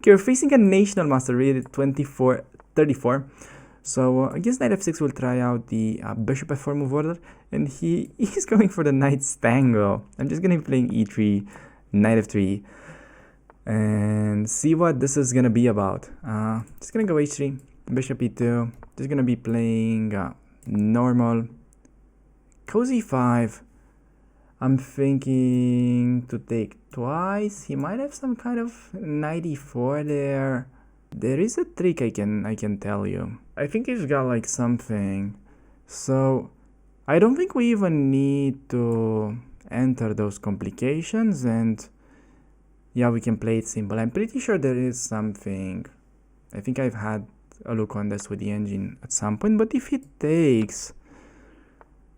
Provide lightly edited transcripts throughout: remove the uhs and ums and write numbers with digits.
Okay, we're facing a national master rated 34. So against knight f6, we'll try out the bishop f4 move order, and he's going for the knight's tango. I'm just gonna be playing e3, knight f3, and see what this is gonna be about. Just gonna go h3, bishop e2. Just gonna be playing normal, cozy 5. I'm thinking to take twice. He might have some kind of knight e4 there. There is a trick I can tell you. I think he's got like something. So I don't think we even need to enter those complications, and yeah, we can play it simple. I'm pretty sure there is something. I think I've had a look on this with the engine at some point, but if he takes,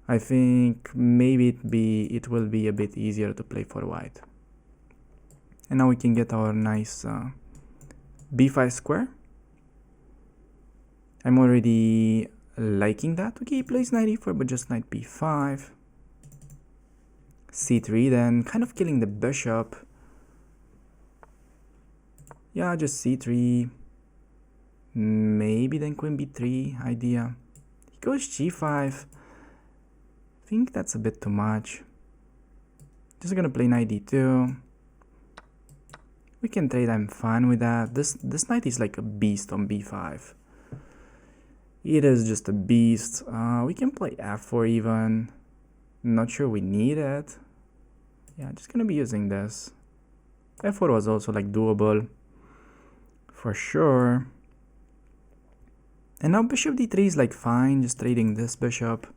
I think maybe it will be a bit easier to play for white. And now we can get our nice b5 square. I'm already liking that. Okay, he plays knight e4, but just knight b5. c3 then, kind of killing the bishop. Yeah, just c3. Maybe then queen b3 idea. He goes g5. I think that's a bit too much. Just gonna play knight d2. We can trade, I'm fine with that. This knight is like a beast on b5. It is just a beast. We can play f4 even. Not sure we need it. Yeah, just gonna be using this. f4 was also like doable for sure. And now bishop d3 is like fine, just trading this bishop,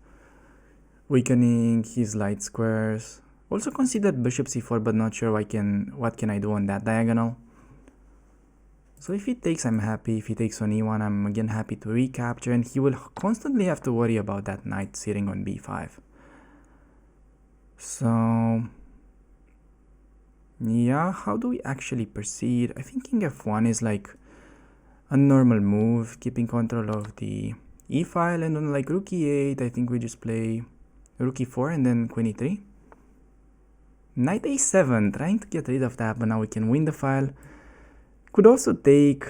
weakening his light squares. Also considered bishop c4, but not sure what can I do on that diagonal. So if he takes, I'm happy. If he takes on e1, I'm again happy to recapture, and he will constantly have to worry about that knight sitting on b5. So yeah, how do we actually proceed? I think king f1 is like a normal move, keeping control of the e file, and on like rook e8, I think we just play rook e4 and then queen e3. Knight a7, trying to get rid of that, but now we can win the file. Could also take,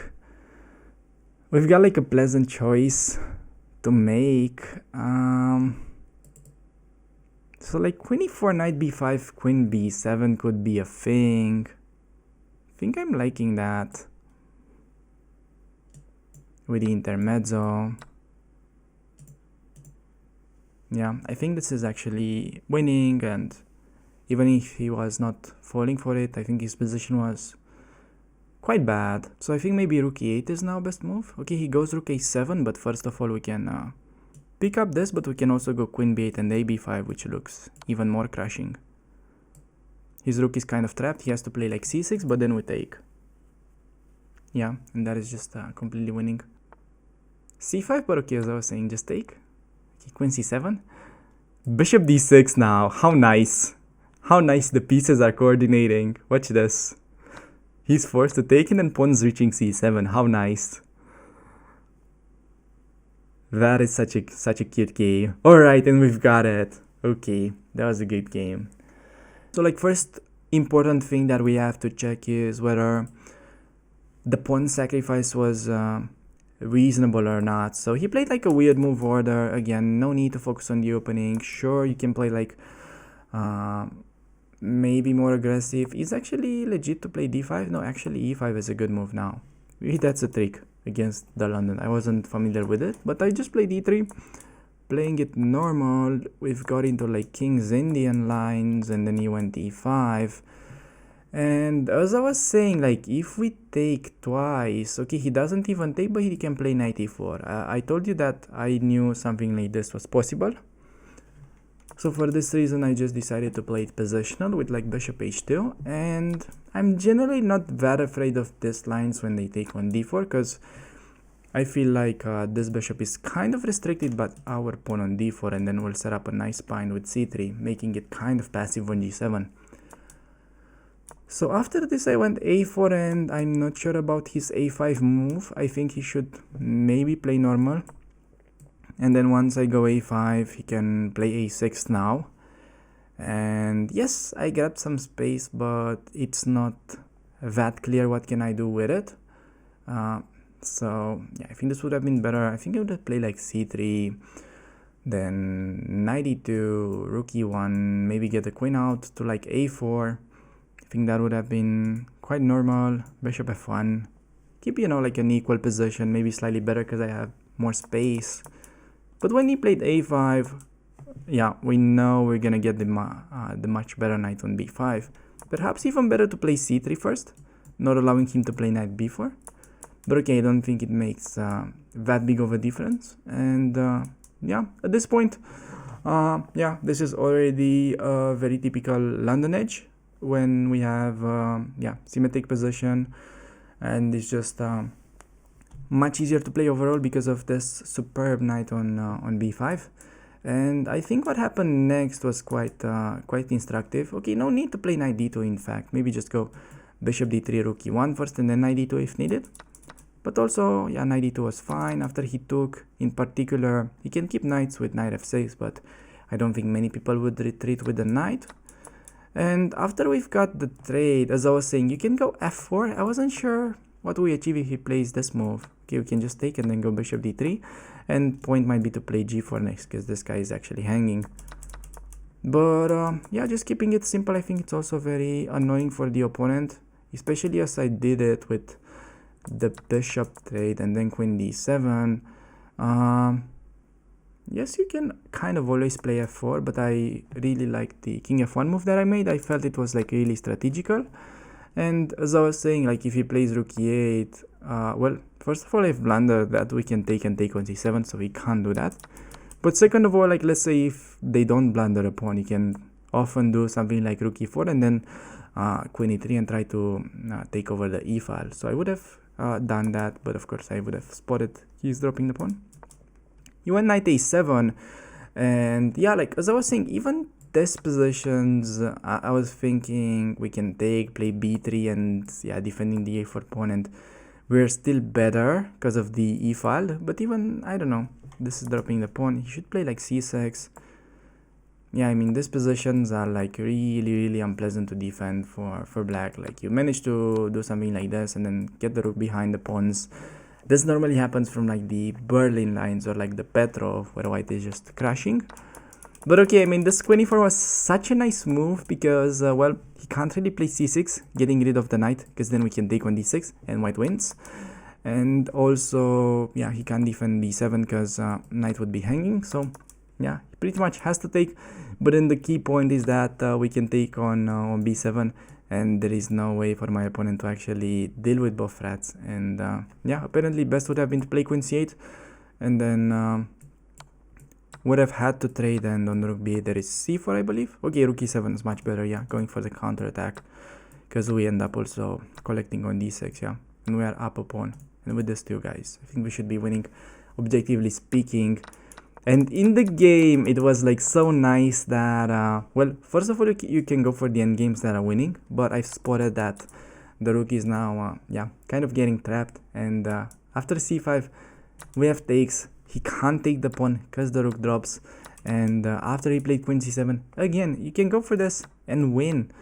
we've got like a pleasant choice to make. So like queen e4, knight b5, queen b7 could be a thing. I think I'm liking that with the intermezzo. Yeah, I think this is actually winning, and even if he was not falling for it, I think his position was quite bad. So I think maybe rook e8 is now best move. Okay, he goes rook a7, but first of all we can pick up this, but we can also go queen b8 and a b5, which looks even more crushing. His rook is kind of trapped. He has to play like c6, but then we take. Yeah, and that is just completely winning. c5, but okay, as I was saying, just take. Okay, queen c7. Bishop d6 now. How nice. How nice the pieces are coordinating. Watch this. He's forced to take, and then pawn's reaching c7. How nice. That is such a cute game. Alright, and we've got it. Okay, that was a good game. So like first important thing that we have to check is whether the pawn sacrifice was reasonable or not. So he played like a weird move order. Again, no need to focus on the opening. Sure, you can play like maybe more aggressive. It's actually legit to play d5. No, actually e5 is a good move now. Maybe that's a trick against the London. I wasn't familiar with it, but I just played e3. Playing it normal, we've got into like King's Indian lines, and then he went e5. And as I was saying, like if we take twice, okay, he doesn't even take, but he can play knight e4. I told you that I knew something like this was possible. So for this reason, I just decided to play it positional with like bishop h2, and I'm generally not that afraid of these lines when they take on d4, because I feel like this bishop is kind of restricted by our pawn on d4, and then we'll set up a nice spine with c3, making it kind of passive on g7. So after this I went a4, and I'm not sure about his a5 move. I think he should maybe play normal. And then once I go a5, he can play a6 now. And yes, I grabbed some space, but it's not that clear what can I do with it. So yeah, I think this would have been better. I think I would have played like c3, then knight e2, rook e1, maybe get the queen out to like a4. I think that would have been quite normal. Bishop f1, keep, you know, like an equal position, maybe slightly better because I have more space. But when he played a5, yeah, we know we're gonna get the much better knight on b5. Perhaps even better to play c3 first, not allowing him to play knight b4. But okay, I don't think it makes that big of a difference. And yeah, at this point, yeah, this is already a very typical London edge when we have yeah, symmetric position, and it's just much easier to play overall because of this superb knight on b5. And I think what happened next was quite instructive. Okay, no need to play knight d2, in fact. Maybe just go bishop d3, rook e1 first, and then knight d2 if needed. But also, yeah, knight d2 was fine. After he took, in particular, he can keep knights with knight f6, but I don't think many people would retreat with the knight. And after we've got the trade, as I was saying, you can go f4. I wasn't sure what we achieve if he plays this move. Okay, we can just take and then go bishop d3. And point might be to play g4 next, because this guy is actually hanging. But yeah, just keeping it simple, I think it's also very annoying for the opponent, especially as I did it with the bishop trade and then queen d7. Yes, you can kind of always play f4, but I really like the king f1 move that I made. I felt it was like really strategical. And as I was saying, like if he plays rook e8, well, first of all, I've blundered that we can take and take on c7, so he can't do that. But second of all, like let's say if they don't blunder a pawn, he can often do something like rook e4 and then queen e3 and try to take over the e file. So I would have done that, but of course I would have spotted he's dropping the pawn. He went knight a7, and yeah, like as I was saying, even these positions, I was thinking we can take, play b3, and yeah, defending the a4 pawn, and we're still better because of the e file. But even, I don't know, this is dropping the pawn. He should play like c6. Yeah, I mean, these positions are like really unpleasant to defend for black. Like you manage to do something like this and then get the rook behind the pawns. This normally happens from like the Berlin lines or like the Petrov, where white is just crashing. But okay, I mean, this queen e4 was such a nice move because, well, he can't really play c6, getting rid of the knight, because then we can take on d6 and white wins. And also, yeah, he can't defend b7 because knight would be hanging. So yeah, he pretty much has to take. But then the key point is that we can take on b7, and there is no way for my opponent to actually deal with both threats. And yeah, apparently best would have been to play queen c8, and then would have had to trade, and on rook b8 there is c4, I believe. Okay, rook e7 is much better, yeah, going for the counter attack, because we end up also collecting on d6, yeah, and we are up a pawn. And with this too, guys, I think we should be winning, objectively speaking. And in the game, it was like so nice that, well, first of all, you can go for the endgames that are winning, but I've spotted that the rook is now, yeah, kind of getting trapped. And after c5, we have takes. He can't take the pawn because the rook drops. And after he played queen c7, again, you can go for this and win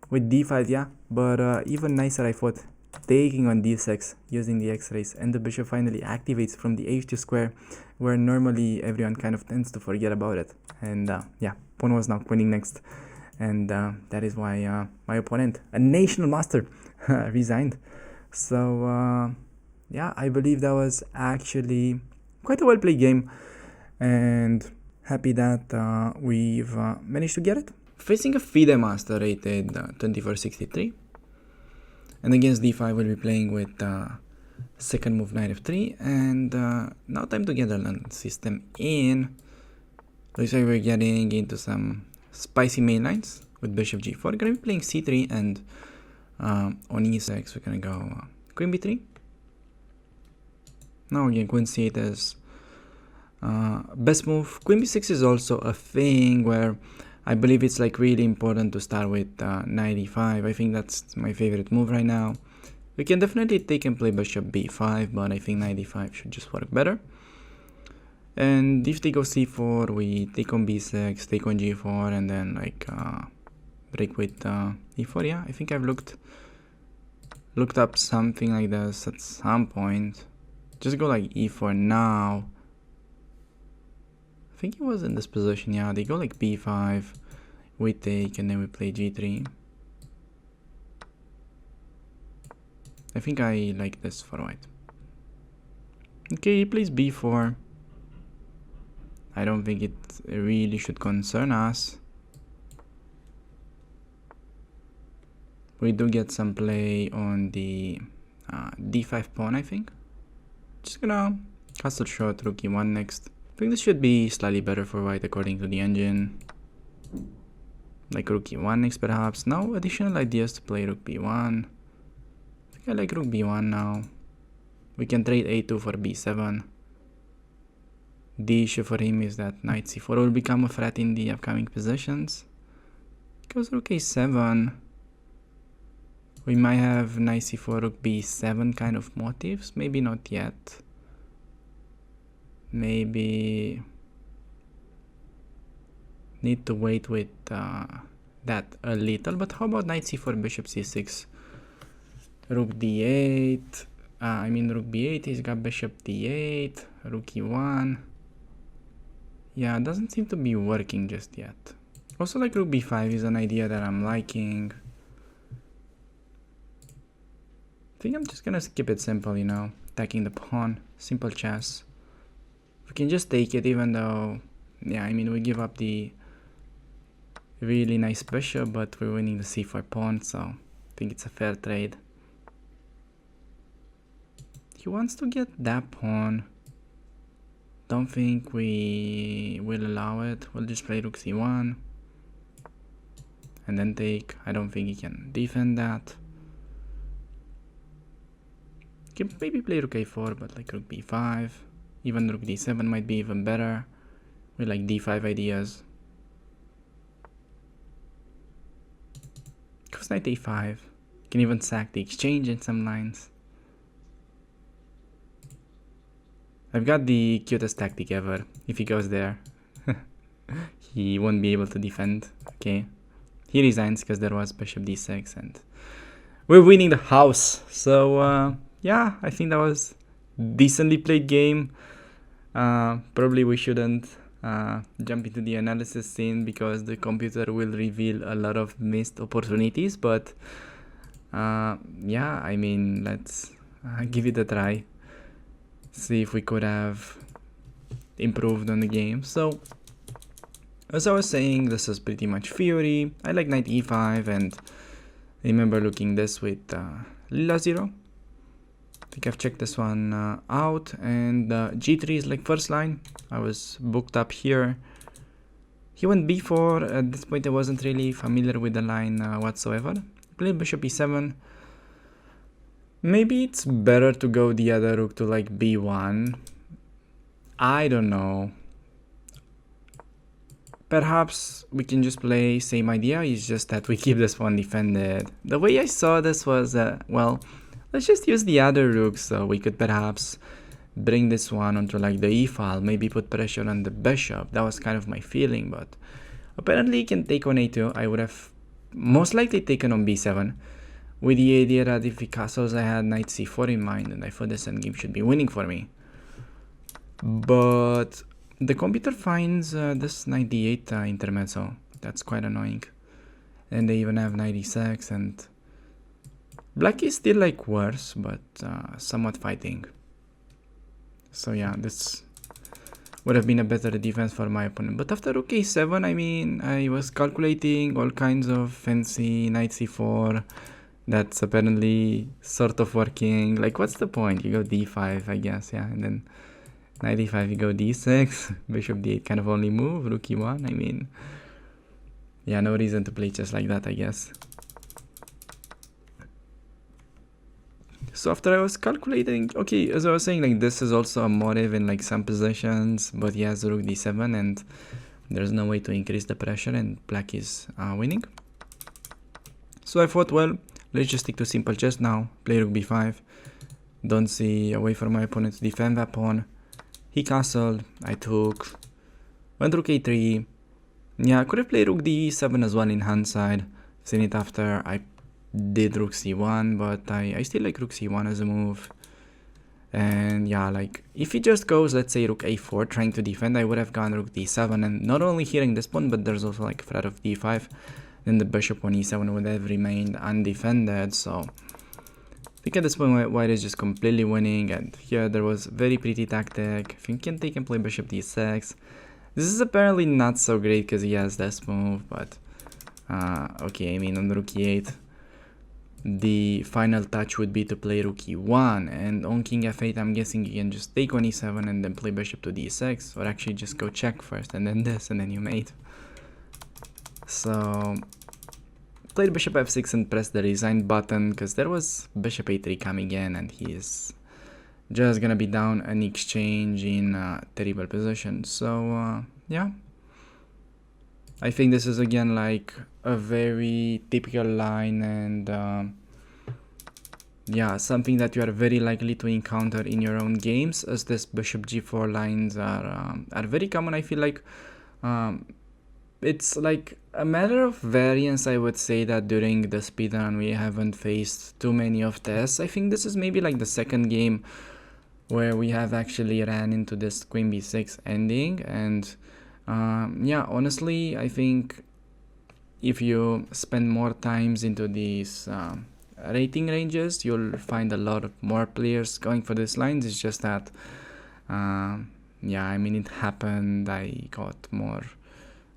with d5, yeah. But even nicer, I thought, taking on d6 using the x-rays, and the bishop finally activates from the h2 square, where normally everyone kind of tends to forget about it. And yeah, pawn was now winning next, and that is why my opponent, a national master, resigned. So yeah, I believe that was actually quite a well played game, and happy that we've managed to get it. Facing a FIDE master rated 2463. And against d5 we'll be playing with second move knight f3, and now time to get the London system in. Looks like we're getting into some spicy main lines with bishop g4. We're gonna be playing c3, and on e6 we're gonna go queen b3. Now again, queen c8 is best move. Queen b6 is also a thing where I believe it's like really important to start with knight e5. I think that's my favorite move right now. We can definitely take and play bishop b5, but I think knight e5 should just work better. And if they go c4, we take on b6, take on g4, and then like break with e4. Yeah, I think I've looked looked up something like this at some point. Just go like e4 now. I think he was in this position, yeah. They go like b5, we take, and then we play g3. I think I like this for white. Okay, he plays b4. I don't think it really should concern us. We do get some play on the d5 pawn, I think. Just gonna castle shot, rook e1 next. I think this should be slightly better for white according to the engine. Like rook e1 next perhaps. Now additional ideas to play rook b1. I think I like rook b1 now. We can trade a2 for b7. The issue for him is that knight c4 will become a threat in the upcoming positions. Goes rook a7. We might have knight c4, rook b7 kind of motives. Maybe not yet. Maybe need to wait with that a little. But how about knight c4, bishop c6, rook d8. Rook b8. He's got bishop d8, rook e1. Yeah, it doesn't seem to be working just yet. Also, like rook b5 is an idea that I'm liking. I think I'm just gonna skip it simple, you know, attacking the pawn, simple chess. We can just take it, even though, yeah, we give up the really nice bishop, but we're winning the c4 pawn, so I think it's a fair trade. He wants to get that pawn. Don't think we will allow it. We'll just play rook c1 and then take. I don't think he can defend that. Can maybe play rook a4, but like rook b5, even rook d7 might be even better with like d5 ideas. Goes knight a5. Can even sack the exchange in some lines. I've got the cutest tactic ever. If he goes there, he won't be able to defend. Okay, he resigns because there was bishop d6 and we're winning the house. So yeah, I think that was decently played game. Probably we shouldn't jump into the analysis scene because the computer will reveal a lot of missed opportunities, but yeah, let's give it a try, see if we could have improved on the game. So as I was saying, this is pretty much theory. I like knight e5, and I remember looking this with Lila 0. I think I've checked this one out, and g3 is like first line. I was booked up here. He went b4. At this point I wasn't really familiar with the line whatsoever. Played bishop e7. Maybe it's better to go the other rook to like b1. I don't know. Perhaps we can just play same idea. It's just that we keep this pawn defended. The way I saw this was well, let's just use the other rook, so we could perhaps bring this one onto like the e file, maybe put pressure on the bishop. That was kind of my feeling, but apparently he can take on a2. I would have most likely taken on b7 with the idea that if he castles I had knight c4 in mind, and I thought this endgame should be winning for me. But the computer finds this knight d8 intermezzo. That's quite annoying. And they even have knight e6, and black is still like worse, but somewhat fighting. So yeah, this would have been a better defense for my opponent. But after rook a7, I was calculating all kinds of fancy knight c4 that's apparently sort of working. Like, what's the point? You go d5, I guess, yeah, and then knight e5, you go d6, bishop d8 kind of only move, rook e1. Yeah, no reason to play chess like that, I guess. So after I was calculating, okay, as I was saying, like this is also a motive in like some positions, but he has rook d7 and there's no way to increase the pressure, and black is winning. So I thought, well, let's just stick to simple chess now, play rook b5, don't see a way for my opponent to defend that pawn. He castled, I took, went rook a3. Yeah, I could have played rook d7 as well in hindsight, seen it after. I did rook c1, but I still like rook c1 as a move. And yeah, like if he just goes, let's say rook a4 trying to defend, I would have gone rook d7, and not only hearing this pawn, but there's also like threat of d5. Then the bishop on e7 would have remained undefended. So I think at this point white is just completely winning, and here there was very pretty tactic. If you can take and play bishop d6, this is apparently not so great because he has this move, but okay, I mean on rook e8 the final touch would be to play rook e1, and on king f8 I'm guessing you can just take on e7 and then play bishop to d6, or actually just go check first and then this, and then you mate. So played bishop f6 and pressed the resign button because there was bishop a3 coming in, and he is just gonna be down an exchange in a terrible position. So yeah, I think this is again like a very typical line, and yeah, something that you are very likely to encounter in your own games, as this bishop g4 lines are very common. I feel like it's like a matter of variance. I would say that during the speedrun we haven't faced too many of this. I think this is maybe like the second game where we have actually ran into this queen b6 ending, and yeah, honestly I think if you spend more times into these rating ranges, you'll find a lot of more players going for these lines. It's just that yeah, I mean it happened, I got more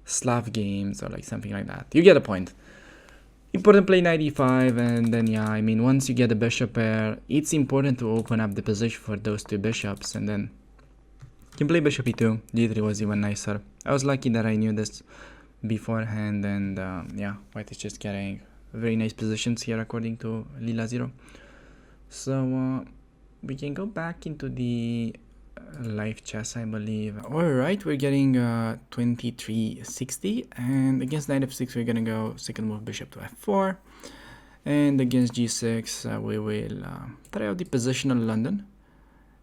Slav games or like something like that. You get a point. Important play knight e5, and then yeah, I mean once you get a bishop pair, it's important to open up the position for those two bishops, and then you can play bishop e2. g3 was even nicer. I was lucky that I knew this beforehand, and yeah, white is just getting very nice positions here according to Lila Zero. So we can go back into the live chess, I believe. Alright, we're getting 2360, and against knight f6 we're gonna go second move bishop to f4, and against g6 we will try out the positional London,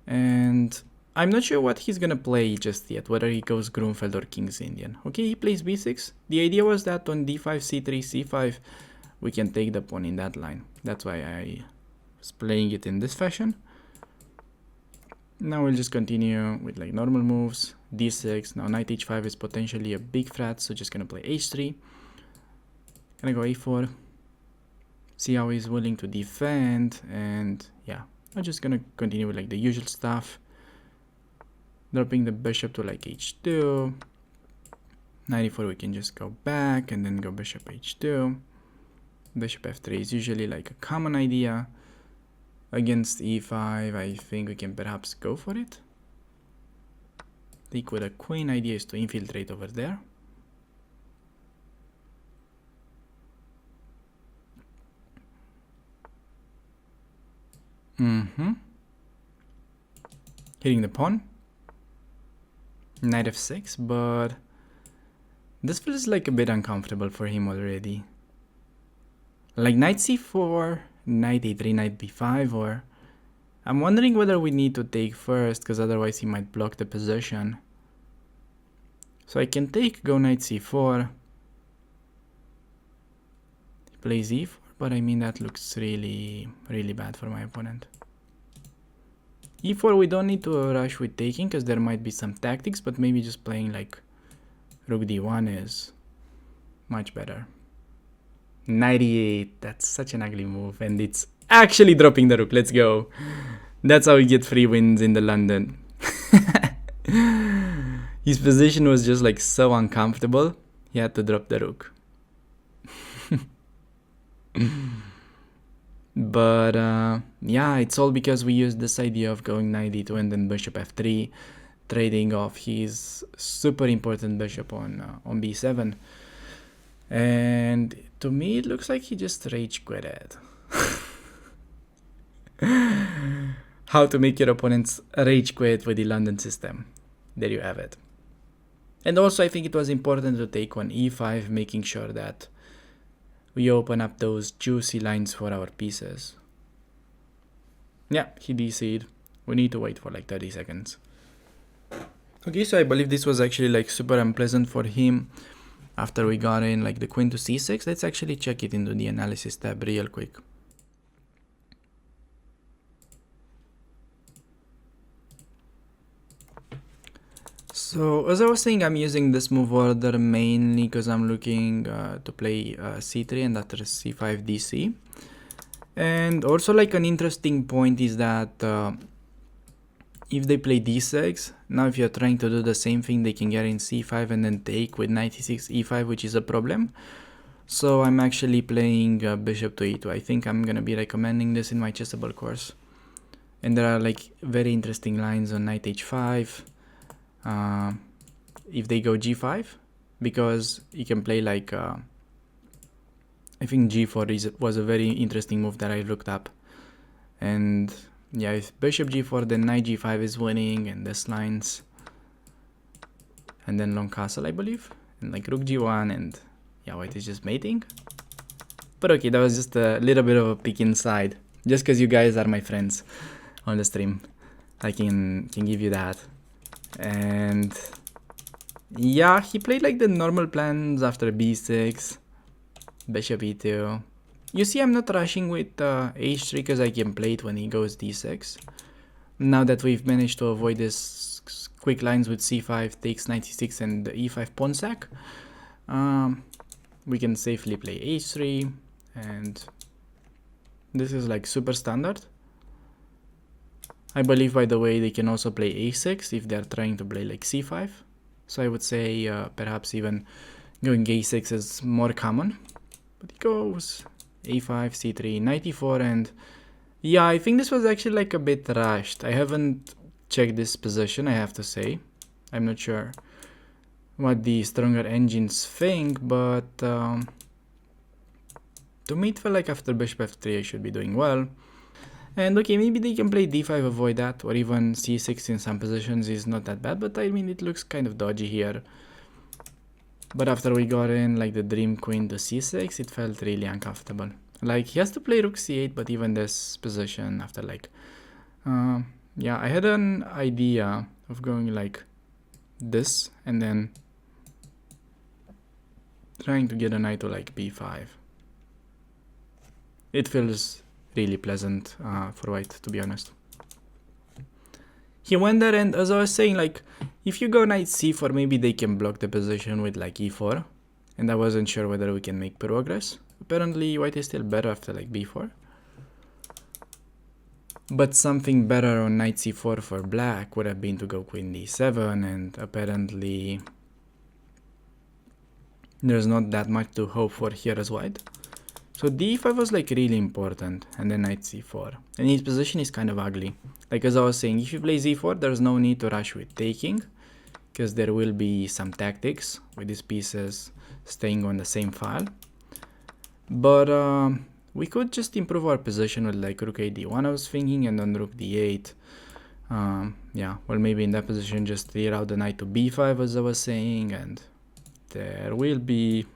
and I'm not sure what he's gonna play just yet, whether he goes Grunfeld or King's Indian. Okay, he plays b6. The idea was that on d5, c3, c5 we can take the pawn in that line. That's why I was playing it in this fashion. Now we'll just continue with like normal moves. d6. Now knight h5 is potentially a big threat, so just gonna play h3. Gonna go a4. See how he's willing to defend, and yeah, I'm just gonna continue with like the usual stuff. Dropping the bishop to like h2. Knight e4 we can just go back and then go bishop h2. Bishop f3 is usually like a common idea. Against e5 I think we can perhaps go for it. Take with a queen. Idea is to infiltrate over there. Hitting the pawn. Knight f6, but this feels like a bit uncomfortable for him already. Like knight c4, knight a3, knight b5, or I'm wondering whether we need to take first, because otherwise he might block the position. So I can take, go knight c4. He plays e4, but I mean that looks really bad for my opponent. e4 we don't need to rush with taking, because there might be some tactics, but maybe just playing like rook d1 is much better. 98, that's such an ugly move, and it's actually dropping the rook. Let's go. That's how we get 3 wins in the London. His position was just like so uncomfortable, he had to drop the rook. But yeah, it's all because we used this idea of going knight d2 and then bishop f3, trading off his super important bishop on b7. And to me it looks like he just rage quitted. How to make your opponents rage quit with the London system. There you have it. And also I think it was important to take on e5, making sure that we open up those juicy lines for our pieces. Yeah, he DC'd. We need to wait for like 30 seconds. Okay, so I believe this was actually like super unpleasant for him. after we got in like the queen to c6. Let's actually check it into the analysis tab real quick. So as I was saying, I'm using this move order mainly because I'm looking to play c3 and after c5 dc. And also like an interesting point is that if they play d6, now if you're trying to do the same thing, they can get in c5 and then take with knight e6 e5, which is a problem. So I'm actually playing bishop to e2. I think I'm gonna be recommending this in my chessable course. And there are like very interesting lines on knight h5 if they go g5, because you can play like I think g4 was a very interesting move that I looked up. And yeah, if bishop g4, then knight g5 is winning, and this lines, and then long castle, I believe, and like rook g1, and yeah, white is just mating. But okay, that was just a little bit of a peek inside, just because you guys are my friends on the stream. I can give you that. And yeah, he played like the normal plans after b6, bishop e2. You see, I'm not rushing with h3 because I can play it when he goes d6. Now that we've managed to avoid this quick lines with c5 takes knight e6 and the e5 pawn sack, we can safely play h3, and this is like super standard. I believe, by the way, they can also play a6 if they're trying to play like c5. So I would say perhaps even going a6 is more common. But he goes a5, c3, knight e4, and yeah, I think this was actually like a bit rushed. I haven't checked this position, I have to say. I'm not sure what the stronger engines think, but to me it felt like after bishop f3 I should be doing well. And okay, maybe they can play d5, avoid that, or even c6 in some positions is not that bad, but I mean it looks kind of dodgy here. But after we got in like the dream queen to c6, it felt really uncomfortable. Like he has to play rook c8, but even this position after like yeah, I had an idea of going like this and then trying to get a knight to like b5. It feels really pleasant for white, to be honest. He went there, and as I was saying, like if you go knight c4, maybe they can block the position with like e4, and I wasn't sure whether we can make progress. Apparently white is still better after like b4, but something better on knight c4 for black would have been to go queen d7, and apparently there's not that much to hope for here as white. So d5 was like really important, and then knight c4. And his position is kind of ugly. Like as I was saying, if you play z4, there's no need to rush with taking, because there will be some tactics with these pieces staying on the same file. But we could just improve our position with like rook a d1, I was thinking, and then rook d8. Yeah, well, maybe in that position just clear out the knight to b5 as I was saying, and there will be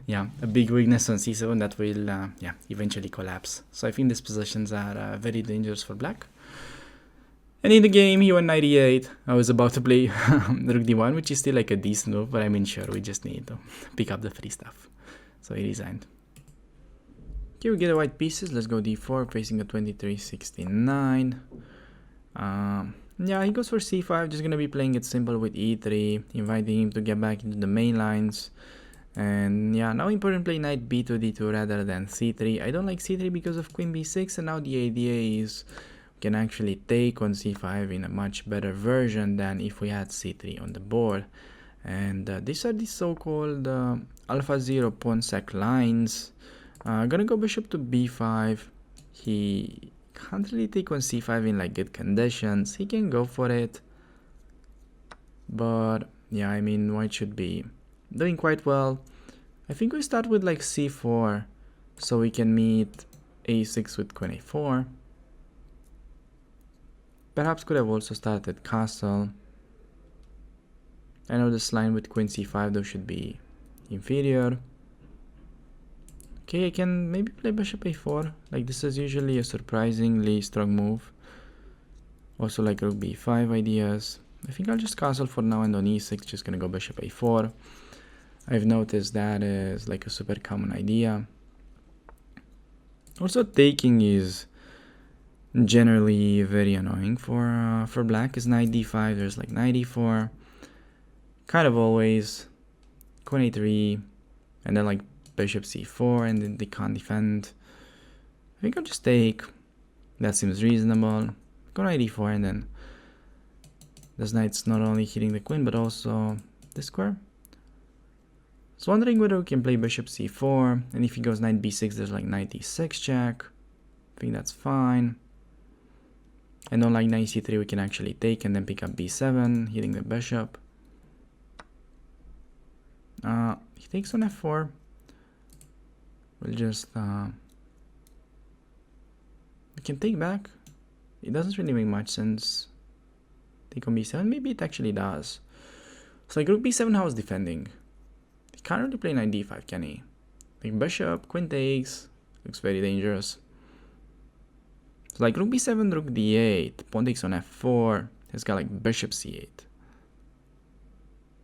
yeah, a big weakness on c7 that will yeah, eventually collapse. So I think these positions are very dangerous for black. And in the game he went knight e8. I was about to play rook d1, which is still like a decent move, but I mean sure, we just need to pick up the free stuff. So he resigned. Okay, we get the white pieces. Let's go d4 facing a 2369. Yeah, he goes for c5, just gonna be playing it simple with e3, inviting him to get back into the main lines. And yeah, now important play knight b2 d2 rather than c3. I don't like c3 because of queen b6, and now the idea is we can actually take on c5 in a much better version than if we had c3 on the board. And these are the so-called alpha 0 pawn sack lines. Gonna go bishop to b5. He can't really take on c5 in like good conditions. He can go for it, but yeah, I mean white should be doing quite well. I think we start with like c4 so we can meet a6 with queen a4. Perhaps could have also started castle. I know this line with queen c5 though should be inferior. Okay, I can maybe play bishop a4. Like this is usually a surprisingly strong move. Also like rook b5 ideas. I think I'll just castle for now, and on e6 just gonna go bishop a4. I've noticed that is like a super common idea. Also, taking is generally very annoying for black. Is knight d5. There's like knight e4. Kind of always queen a3, and then like bishop c4, and then they can't defend. I think I'll just take. That seems reasonable. Go knight e4, and then this knight's not only hitting the queen but also this square. So wondering whether we can play bishop c4, and if he goes knight b6, there's like knight e6 check. I think that's fine. And on like knight c3, we can actually take and then pick up b7, hitting the bishop. He takes on f4. We'll just we can take back. It doesn't really make much sense. Take on b7. Maybe it actually does. So like rook b7, how is defending? He can't really play knight d5, can he? Like bishop, queen takes. Looks very dangerous. So like rook b7, rook d8. Pawn takes on f4. He's got like bishop c8.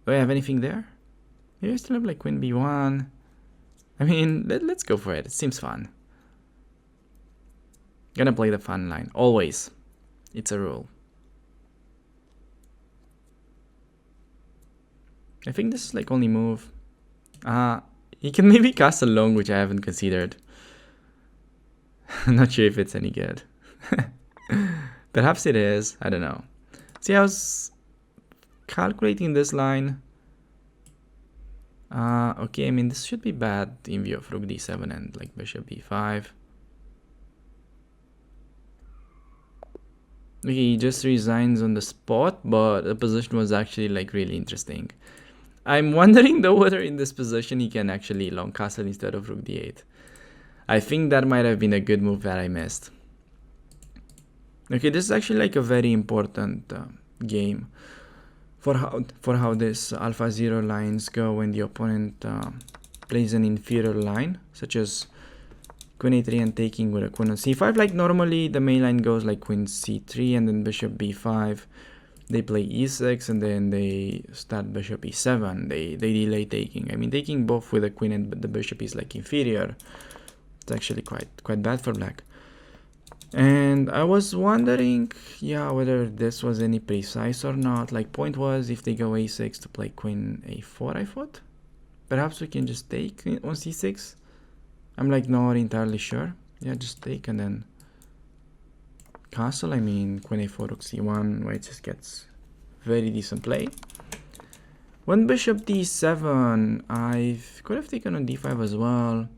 Do I have anything there? Maybe I still have like queen b1. I mean, let's go for it. It seems fun. Gonna play the fun line. Always. It's a rule. I think this is like only move. He can maybe castle long, which I haven't considered. I'm not sure if it's any good. Perhaps it is. I don't know. See, I was calculating this line. Okay, I mean, this should be bad in view of rook d7 and like bishop b5. Okay, he just resigns on the spot, but the position was actually like really interesting. I'm wondering though whether in this position he can actually long castle instead of rook d8. I think that might have been a good move that I missed. Okay, this is actually like a very important game for how this alpha 0 lines go when the opponent plays an inferior line, such as queen a3 and taking with a queen on c5. Like normally the main line goes like queen c3 and then bishop b5. They play e6 and then they start bishop e7. They delay taking. I mean, taking both with a queen and the bishop is like inferior. It's actually quite bad for black. And I was wondering, yeah, whether this was any precise or not. Like, point was if they go a6 to play queen a4, I thought. Perhaps we can just take on c6. I'm like not entirely sure. Yeah, just take and then castle. I mean, queen a4, rook c1, where it just gets very decent play. When bishop d7, I could have taken on d5 as well.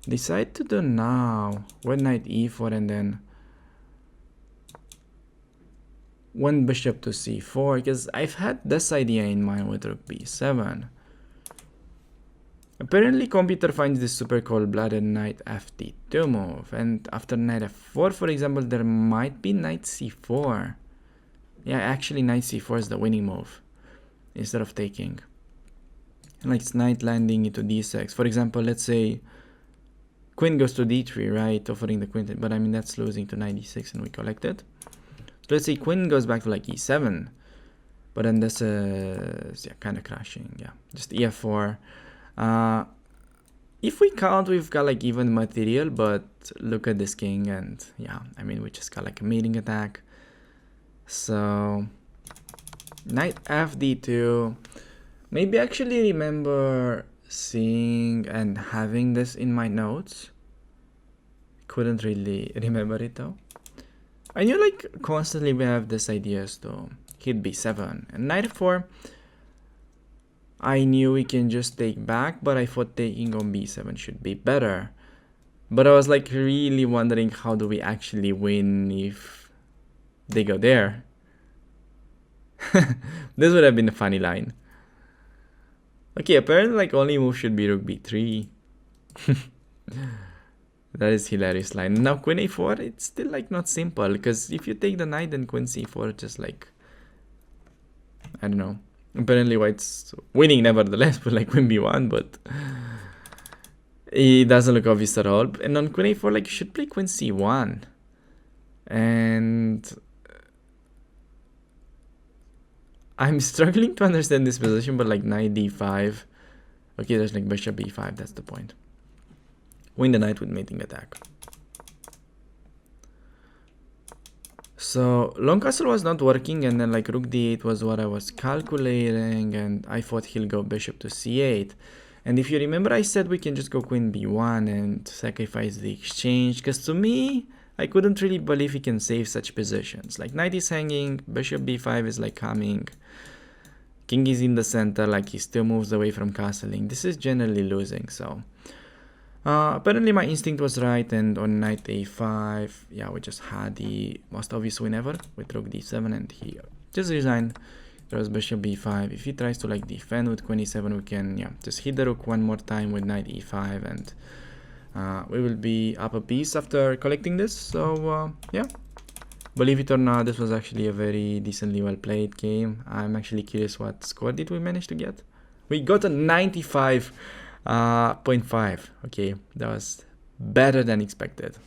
Decide to do now. When knight e4 and then one bishop to c4, because I've had this idea in mind with rook b7. Apparently computer finds this super cold-blooded knight ft2 move, and after knight f4, for example, there might be knight c4. Yeah, actually knight c4 is the winning move instead of taking. And like it's knight landing into d6. For example, let's say queen goes to d3, right, offering the queen, but I mean that's losing to knight d6 and we collect it. So let's say queen goes back to like e7, but then this is kind of crashing. Yeah, just ef4. If we count, we've got like even material, but look at this king and yeah, I mean we just got like a mating attack. So knight fd2. Maybe actually remember seeing and having this in my notes. Couldn't really remember it though. I knew like constantly we have this ideas to hit b7 and knight f4. I knew we can just take back, but I thought taking on b7 should be better. But I was like really wondering how do we actually win if they go there. This would have been a funny line. Okay, apparently like only move should be rook b3. That is hilarious line. Now queen a4, it's still like not simple, because if you take the knight then queen c4, just like, I don't know. Apparently white's winning nevertheless, but like queen b1, but it doesn't look obvious at all. And on queen a4, like you should play queen c1. And I'm struggling to understand this position, but like knight d5. Okay, there's like bishop b5, that's the point. Win the knight with mating attack. So long castle was not working, and then like rook d8 was what I was calculating, and I thought he'll go bishop to c8. And if you remember, I said we can just go queen b1 and sacrifice the exchange, because to me, I couldn't really believe he can save such positions. Like knight is hanging, bishop b5 is like coming, king is in the center, like he still moves away from castling. This is generally losing, so... apparently my instinct was right, and on knight a5, yeah, we just had the most obvious win ever with rook d7, and he just resigned. There was bishop b5. If he tries to like defend with queen e7, we can, yeah, just hit the rook one more time with knight e5, and we will be up a piece after collecting this. So yeah, believe it or not, this was actually a very decently well played game. I'm actually curious what score did we manage to get. We got a 95.5. Okay, that was better than expected.